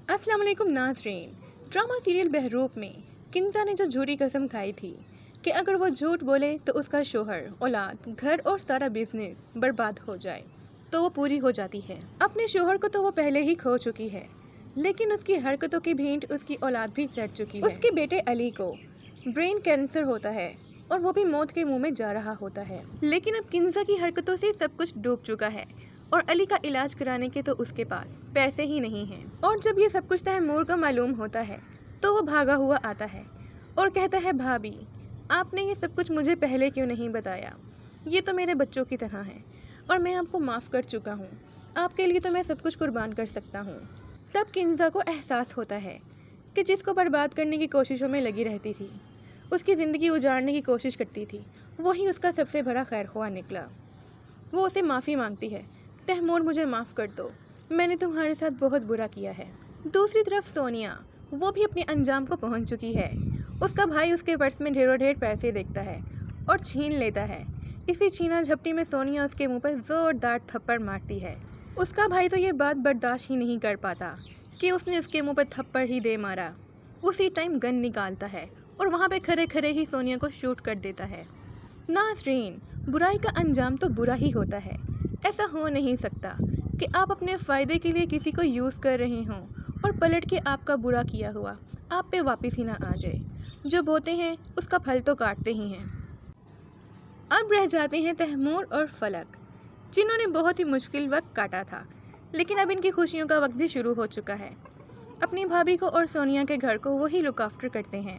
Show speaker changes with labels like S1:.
S1: अस्सलाम वालेकुम नाज़रीन। ड्रामा सीरियल बहरूप में किंजा ने जो झूठी कसम खाई थी कि अगर वो झूठ बोले तो उसका शोहर, औलाद, घर और सारा बिजनेस बर्बाद हो जाए, तो वो पूरी हो जाती है। अपने शोहर को तो वो पहले ही खो चुकी है, लेकिन उसकी हरकतों की भेंट उसकी औलाद भी चढ़ चुकी है। उसके बेटे अली को ब्रेन कैंसर होता है और वो भी मौत के मुंह में जा रहा होता है, लेकिन अब किंजा की हरकतों से सब कुछ डूब चुका है और अली का इलाज कराने के तो उसके पास पैसे ही नहीं हैं। और जब ये सब कुछ तैमूर को मालूम होता है तो वो भागा हुआ आता है और कहता है, भाभी आपने ये सब कुछ मुझे पहले क्यों नहीं बताया? ये तो मेरे बच्चों की तरह हैं और मैं आपको माफ़ कर चुका हूँ। आपके लिए तो मैं सब कुछ कुर्बान कर सकता हूँ। तब किंजा को एहसास होता है कि जिसको बर्बाद करने की कोशिशों में लगी रहती थी, उसकी ज़िंदगी उजाड़ने की कोशिश करती थी, वही उसका सबसे बड़ा खैरख्वाह निकला। वो उसे माफ़ी मांगती है, तैमूर मुझे माफ़ कर दो, मैंने तुम्हारे साथ बहुत बुरा किया है। दूसरी तरफ सोनिया, वो भी अपने अंजाम को पहुंच चुकी है। उसका भाई उसके पर्स में ढेरों ढेर पैसे देखता है और छीन लेता है। इसी छीना झपटी में सोनिया उसके मुंह पर ज़ोरदार थप्पड़ मारती है। उसका भाई तो ये बात बर्दाश्त ही नहीं कर पाता कि उसने उसके मुंह पर थप्पड़ ही दे मारा। उसी टाइम गन निकालता है और वहाँ पे खड़े खड़े ही सोनिया को शूट कर देता है। नाज़रीन, बुराई का अंजाम तो बुरा ही होता है। ऐसा हो नहीं सकता कि आप अपने फ़ायदे के लिए किसी को यूज़ कर रहे हों और पलट के आपका बुरा किया हुआ आप पे वापस ही ना आ जाए। जो बोते हैं उसका फल तो काटते ही हैं। अब रह जाते हैं तैमूर और फलक, जिन्होंने बहुत ही मुश्किल वक्त काटा था, लेकिन अब इनकी खुशियों का वक्त भी शुरू हो चुका है। अपनी भाभी को और सोनिया के घर को वही लुक आफ्टर करते हैं।